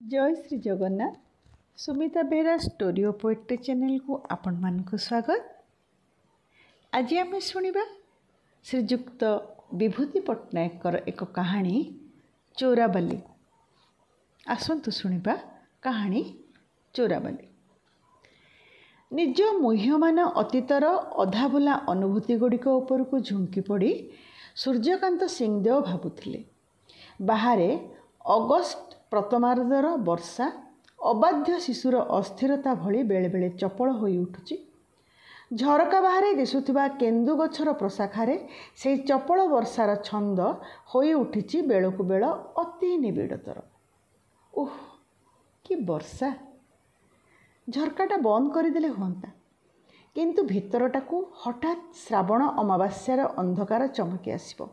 जय Shri Jagannath. Sumita Behera story of poetry channel को आपण मानक स्वागत। आज आम शुणा श्रीजुक्त विभूति पट्टनायक एक कहानी चोराबाली। आसतु शुणा कहानी चोराबाली। निज मुह्यमान अतीतर अधाभुला अनुभूति गुड़िक उपरकू झुंकी पड़ी सूर्यकांत सिंहदेव भाबुथिले बाहरे अगस्ट प्रथमार्धर वर्षा अबाध्य शिशुर अस्थिरता भली बेले बेले चपल होई उठुची। झरका बाहरे दिशुथिबा केन्दु गछर प्रशाखारे से चपल वर्षार छंद होई उठिची बेलकु बेल अति निबिड़तर। उह कि वर्षा! झरकाटा बंद करदेले हुंता, किंतु भितरटाकू हठात श्रावण अमावास्यार अंधकार चमकी आसिबो।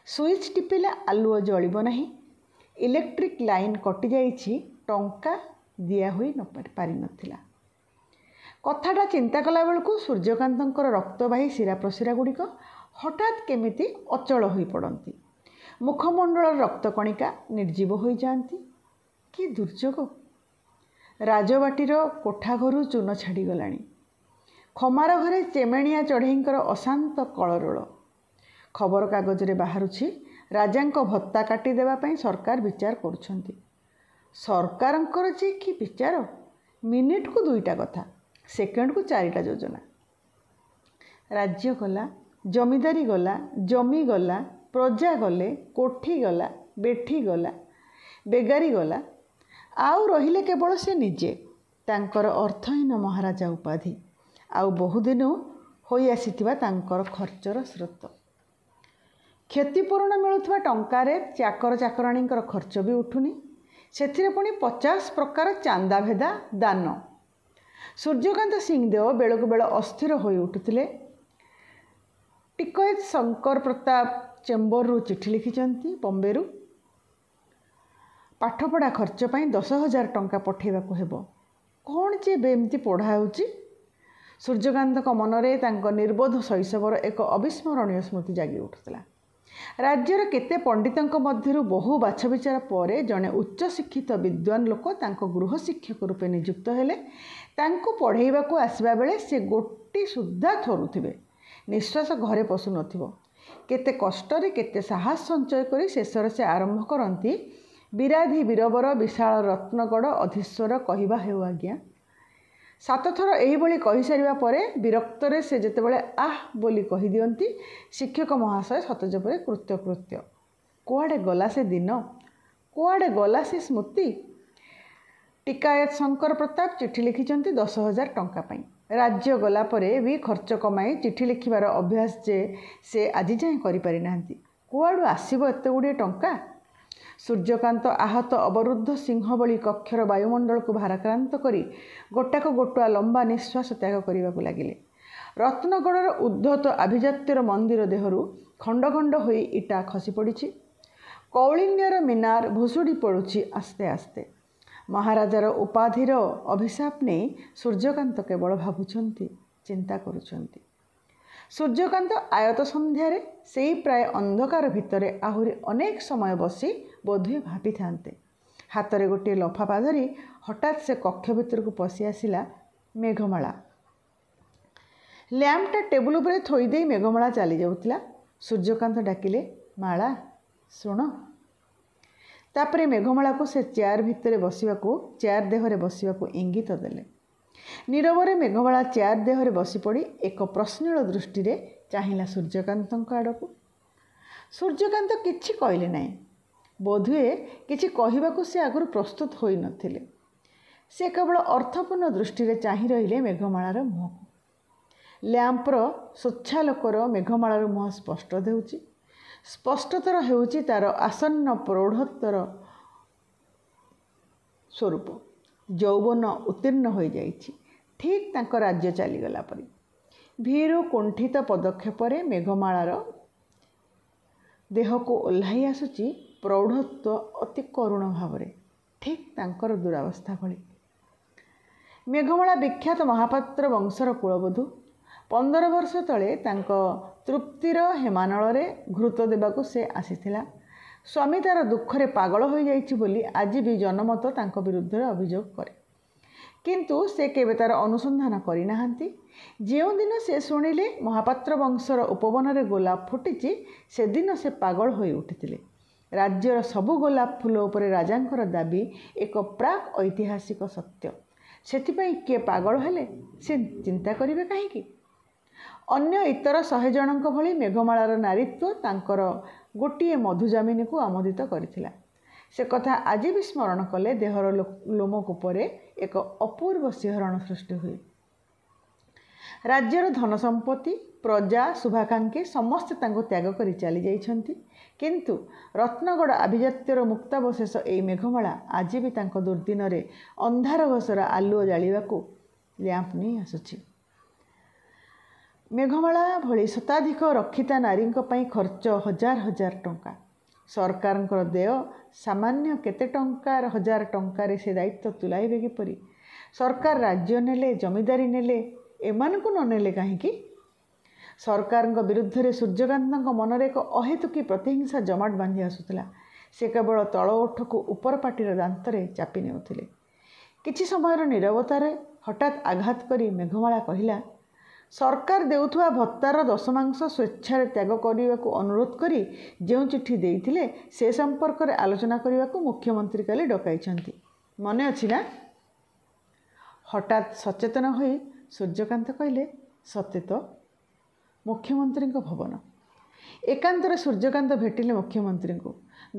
सुइच टिपिले आलुओ जळिबो नाही। इलेक्ट्रिक लाइन कटि जाइछि, टंका दिया होई न पारि नथिला। कथाटा चिंता कला बेलकू सूर्यकांतंकर रक्तवाही शिरा प्रशिरा गुड़िक हठात केमिति अचल होई पड़ती। मुखमंडल रक्तकणिका निर्जीव होई जाती। कि दुर्योग! राजबाटीर कोठा घरू चून छाड़ी गलानी। खमार घरे चेमेणिया चढ़ईंकर अशांत कलरोल। खबर कागज रे बाहरुछि राजांको भत्ता काटी देवा पई सरकार विचार करुछंती। सरकारंकर जे कि विचार! मिनिट को दुईटा कथा, सेकेंड को चारिटा योजना। राज्य गला, जमीदारी गला, जमी गला, प्रजा गले, कोठी गला, बेठी गला, बेगारी गला, आउ रहिले केवल से निजे तांकर अर्थहीन महाराजा उपाधि आउ बहुदिन होई आसीथिबा तांकर खर्चर स्रोत। क्षतिपूरण मिलुवा टंकारे चाकर चाकराणींकर खर्च भी उठुनी। सेथिरे पुणी 50 प्रकार चांदा भेदा दान। सूर्यकांत सिंहदेव बेलकु बेल अस्थिर होई उठुथिले। टिकयत शंकर प्रताप चेम्बर रु चिठी लिखिचंती बॉम्बेरू। पाठपढ़ा खर्च पाई 10,000 टंका पठेबाकू हेबो। कौन जे बेमती पढ़ा होउची? सूर्यकांत मनरे तांको निर्बोध शैशवर एक अविस्मरणीय स्मृति जागी उठुतला। राज्यर केते पंडितंक मध्यरु बहु बाछ विचार परे जने उच्च शिक्षित विद्वान लोक तांको गृह शिक्षक रूपे नियुक्त हेले। तांको पढ़ेइबाकू आसबा बेले से गोटी सुद्धा थरुथिबे। निश्वास घरे पशु नथिबो। केते कष्टरे केते साहस संचय करी शेषर से आरंभ करंती बिराधी बीरबर विशाल रत्नगढ़ अधीश्वर कहिबा हेउ आज्ञा। 7 थर एहिभଳି कहि सारिबा परे विरक्तरे से जेतेबेले आह बोली कहि दियंती शिक्षक महाशय सतजपरे कृत्यकृत्य। कुआडे गला से दिन, कुआडे गला से स्मृति। टिकायत शंकर प्रताप चिठी लिखिचंती 10,000 टंका पाई। राज्य गला परे भी खर्च कमाई चिठी लिखिबार अभ्यास जे से आज जाए करि पारि नांती। कुआडू आसीबो एते गुडे टंका? सूर्यकांत आहत अवरुद्ध सिंहबली कक्षर वायुमंडल को भाराक्रांत करी गोटाक गोटुआ लंबा निश्वास त्याग करने लगिले। रत्नगढ़र उद्धत आभिजात्यर मंदिर देहरु खंड खंड होई इटा खसी पड़ी। कौलिन्यर मीनार भुसुड़ी पड़ुछि आस्ते आस्ते। महाराजार उपाधिर अभिशाप नहीं सूर्यकांत केवल भावुंट चिंता करुछंती। सूर्यकांत आयत संध्यारे सेई प्राय अंधकार भितरे आहुरी अनेक समय बसी बोधुए भाभी थांते। हाथ में गोटे लफाफा धरी हठात से कक्ष भितर को पशि आसिला मेघमाला। लैंपटा टेबुल उपरे थोई दे मेघमाला चली जाउतिला। सूर्यकांत डाकिले, माला शुण। तापरे मेघमाला को से चेयर भितर बसिबाकू चेयर देहरे बसिबाकू इंगित देले। नीरवरे मेघमाला चेयर देहरे बसी पड़ी एक प्रश्नल दृष्टि रे चाहिला सूर्यकांत आड़कू। सूर्यकांत किछि कहले नाही। बोधुए किछि कहिबाकू से आगुर प्रस्तुत होई नथिले। से केवल अर्थपूर्ण दृष्टि रे चाहि रहिले मेघमालार मुहको। लैंपर स्वच्छालोकर मेघमालार मुह स्पष्ट देउछि। स्पष्टतर हेउछि तार आसन्न प्रौढ़त्वर स्वरूप। यौवन उत्तीर्ण हो जाइछि, ठीक तांको राज्य चलीगला परी। भीरु कुंठित पदक्षेपरे मेघमालार देह को ओह्लाई आसुची प्रौढ़त्व अति करुण भावरे, ठीक तांकर दुरावस्था भली। मेघमाला विख्यात महापात्र वंशर कुलबधू। 15 वर्ष तले तांको तृप्तिर हेमानल रे घृत देबाकू से आसीथिला। ସ୍ୱାମୀ ତାର ଦୁଃଖରେ ପାଗଳ ହୋଇଯାଇଛି ବୋଲି ଆଜି ବି ଜନମତ ତାଙ୍କ ବିରୁଦ୍ଧରେ ଅଭିଯୋଗ କରେ। କିନ୍ତୁ ସେ କେବେ ତାର ଅନୁସନ୍ଧାନ କରିନାହାନ୍ତି। ଯେଉଁଦିନ ସେ ଶୁଣିଲେ ମହାପାତ୍ର ବଂଶର ଉପବନରେ ଗୋଲାପ ଫୁଟିଛି, ସେଦିନ ସେ ପାଗଳ ହୋଇ ଉଠିଥିଲେ। ରାଜ୍ୟର ସବୁ ଗୋଲାପ ଫୁଲ ଉପରେ ରାଜାଙ୍କର ଦାବି ଏକ ପ୍ରାକ୍ ଐତିହାସିକ ସତ୍ୟ। ସେଥିପାଇଁ କିଏ ପାଗଳ ହେଲେ ସେ ଚିନ୍ତା କରିବେ କାହିଁକି? ଅନ୍ୟ ଇତର 100 ଜଣଙ୍କ ଭଳି ମେଘମାଳାର ନାରୀତ୍ୱ ତାଙ୍କର ଗୋଟିଏ ମଧୁଯାମିନୀକୁ ଆମୋଦିତ କରିଥିଲା। ସେ କଥା ଆଜି ବି ସ୍ମରଣ କଲେ ଦେହର ଲୋମକୂପରେ ଏକ ଅପୂର୍ବ ଶିହରଣ ସୃଷ୍ଟି ହୁଏ। ରାଜ୍ୟର ଧନ ସମ୍ପତ୍ତି, ପ୍ରଜା, ଶୁଭାକାଙ୍କ୍ଷୀ ସମସ୍ତେ ତାଙ୍କୁ ତ୍ୟାଗ କରି ଚାଲିଯାଇଛନ୍ତି। କିନ୍ତୁ ରତ୍ନଗଡ଼ ଆଭିଜାତ୍ୟର ମୁକ୍ତାବଶେଷ ଏଇ ମେଘମାଳା ଆଜି ବି ତାଙ୍କ ଦୁର୍ଦ୍ଦିନରେ ଅନ୍ଧାର ଘୋଷରା ଆଲୁଅ ଜାଳିବାକୁ ଲ୍ୟାମ୍ପ ନେଇ ଆସୁଛି। ମେଘମାଳା ଭଳି ଶତାଧିକ ରକ୍ଷିତା ନାରୀଙ୍କ ପାଇଁ ଖର୍ଚ୍ଚ ହଜାର ହଜାର ଟଙ୍କା। ସରକାରଙ୍କର ଦେୟ ସାମାନ୍ୟ କେତେ ଟଙ୍କାର, 1000 ଟଙ୍କାରେ ସେ ଦାୟିତ୍ୱ ତୁଲାଇବେ କିପରି? ସରକାର ରାଜ୍ୟ ନେଲେ, ଜମିଦାରୀ ନେଲେ, ଏମାନଙ୍କୁ ନ ନେଲେ କାହିଁକି? ସରକାରଙ୍କ ବିରୁଦ୍ଧରେ ସୂର୍ଯ୍ୟକାନ୍ତଙ୍କ ମନରେ ଏକ ଅହେତୁକୀ ପ୍ରତିହିଂସା ଜମାଟ ବାନ୍ଧି ଆସୁଥିଲା। ସେ କେବଳ ତଳ ଓଠକୁ ଉପର ପାଟିର ଦାନ୍ତରେ ଚାପି ନେଉଥିଲେ। କିଛି ସମୟର ନୀରବତାରେ ହଠାତ୍ ଆଘାତ କରି ମେଘମାଳା କହିଲା, ସରକାର ଦେଉଥିବା ଭତ୍ତାର ଦଶମାଂଶ ସ୍ୱେଚ୍ଛାରେ ତ୍ୟାଗ କରିବାକୁ ଅନୁରୋଧ କରି ଯେଉଁ ଚିଠି ଦେଇଥିଲେ, ସେ ସମ୍ପର୍କରେ ଆଲୋଚନା କରିବାକୁ ମୁଖ୍ୟମନ୍ତ୍ରୀ କାଲି ଡକାଇଛନ୍ତି। ମନେ ଅଛି ନା? ହଠାତ୍ ସଚେତନ ହୋଇ ସୂର୍ଯ୍ୟକାନ୍ତ କହିଲେ, ସତେ ତ। ମୁଖ୍ୟମନ୍ତ୍ରୀଙ୍କ ଭବନ। ଏକାନ୍ତରେ ସୂର୍ଯ୍ୟକାନ୍ତ ଭେଟିଲେ ମୁଖ୍ୟମନ୍ତ୍ରୀଙ୍କୁ।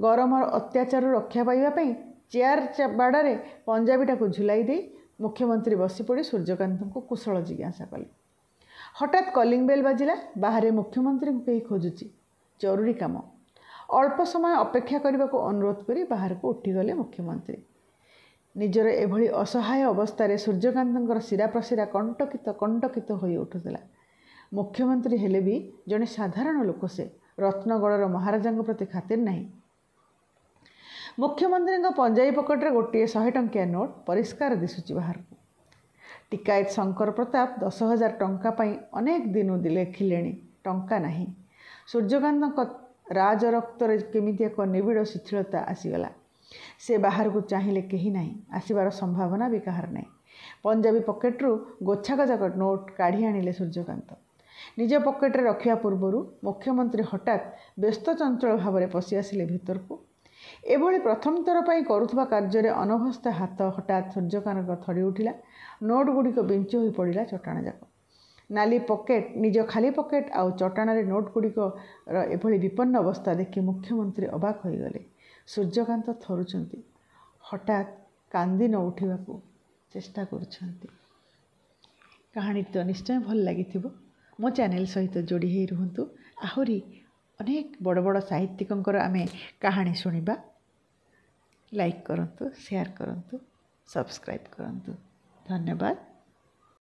ଗରମର ଅତ୍ୟାଚାରରୁ ରକ୍ଷା ପାଇବା ପାଇଁ ଚେୟାର ବାଡ଼ରେ ପଞ୍ଜାବୀଟାକୁ ଝୁଲାଇ ଦେଇ ମୁଖ୍ୟମନ୍ତ୍ରୀ ବସିପଡ଼ି ସୂର୍ଯ୍ୟକାନ୍ତଙ୍କୁ କୁଶଳ ଜିଜ୍ଞାସା କଲେ। ହଠାତ୍ କଲିଂ ବେଲ୍ ବାଜିଲା। ବାହାରେ ମୁଖ୍ୟମନ୍ତ୍ରୀଙ୍କୁ କେହି ଖୋଜୁଛି, ଜରୁରୀ କାମ। ଅଳ୍ପ ସମୟ ଅପେକ୍ଷା କରିବାକୁ ଅନୁରୋଧ କରି ବାହାରକୁ ଉଠିଗଲେ ମୁଖ୍ୟମନ୍ତ୍ରୀ। ନିଜର ଏଭଳି ଅସହାୟ ଅବସ୍ଥାରେ ସୂର୍ଯ୍ୟକାନ୍ତଙ୍କର ଶିରାପ୍ରଶିରା କଣ୍ଟକିତ ହୋଇ ଉଠୁଥିଲା। ମୁଖ୍ୟମନ୍ତ୍ରୀ ହେଲେ ବି ଜଣେ ସାଧାରଣ ଲୋକ। ସେ ରତ୍ନଗଡ଼ର ମହାରାଜାଙ୍କ ପ୍ରତି ଖାତିର ନାହିଁ। ମୁଖ୍ୟମନ୍ତ୍ରୀଙ୍କ ପଞ୍ଜାବୀ ପକେଟରେ ଗୋଟିଏ 100 ଟଙ୍କିଆ ନୋଟ୍ ପରିଷ୍କାର ଦିଶୁଛି ବାହାରକୁ। ଟିକାଏତ ଶଙ୍କର ପ୍ରତାପ 10,000 ଟଙ୍କା ପାଇଁ ଅନେକ ଦିନୁ ଲେଖିଲେଣି, ଟଙ୍କା ନାହିଁ। ସୂର୍ଯ୍ୟକାନ୍ତଙ୍କ ରାଜରକ୍ତରେ କେମିତି ଏକ ନିବିଡ଼ ଶିଥିଳତା ଆସିଗଲା। ସେ ବାହାରକୁ ଚାହିଁଲେ କେହି ନାହିଁ, ଆସିବାର ସମ୍ଭାବନା ବି କାହାର ନାହିଁ। ପଞ୍ଜାବୀ ପକେଟରୁ ଗୋଛାକ ନୋଟ୍ କାଢ଼ି ଆଣିଲେ ସୂର୍ଯ୍ୟକାନ୍ତ। ନିଜ ପକେଟରେ ରଖିବା ପୂର୍ବରୁ ମୁଖ୍ୟମନ୍ତ୍ରୀ ହଠାତ୍ ବ୍ୟସ୍ତ ଚଞ୍ଚଳ ଭାବରେ ପଶି ଆସିଲେ ଭିତରକୁ। ଏଭଳି ପ୍ରଥମ ଥର ପାଇଁ କରୁଥିବା କାର୍ଯ୍ୟରେ ଅନଭ୍ୟସ୍ତ ହାତ ହଠାତ୍ ସୂର୍ଯ୍ୟକାନ୍ତଙ୍କ ଥରି ଉଠିଲା। ନୋଟ୍ ଗୁଡ଼ିକ ବିଞ୍ଚି ହୋଇ ପଡ଼ିଲା ଚଟାଣ ଯାକ। ନାଲି ପକେଟ, ନିଜ ଖାଲି ପକେଟ ଆଉ ଚଟାଣରେ ନୋଟ୍ ଗୁଡ଼ିକର ଏଭଳି ବିପନ୍ନ ଅବସ୍ଥା ଦେଖି ମୁଖ୍ୟମନ୍ତ୍ରୀ ଅବାକ୍ ହୋଇଗଲେ। ସୂର୍ଯ୍ୟକାନ୍ତ ଥରୁଛନ୍ତି, ହଠାତ୍ କାନ୍ଦି ନ ଉଠିବାକୁ ଚେଷ୍ଟା କରୁଛନ୍ତି। କାହାଣୀ ତ ନିଶ୍ଚୟ ଭଲ ଲାଗିଥିବ। ମୋ ଚ୍ୟାନେଲ୍ ସହିତ ଯୋଡ଼ି ହୋଇ ରୁହନ୍ତୁ। ଆହୁରି ଅନେକ ବଡ଼ ବଡ଼ ସାହିତ୍ୟିକଙ୍କର ଆମେ କାହାଣୀ ଶୁଣିବା। ଲାଇକ୍ କରନ୍ତୁ, ସେୟାର କରନ୍ତୁ, ସବସ୍କ୍ରାଇବ୍ କରନ୍ତୁ। ଧନ୍ୟବାଦ।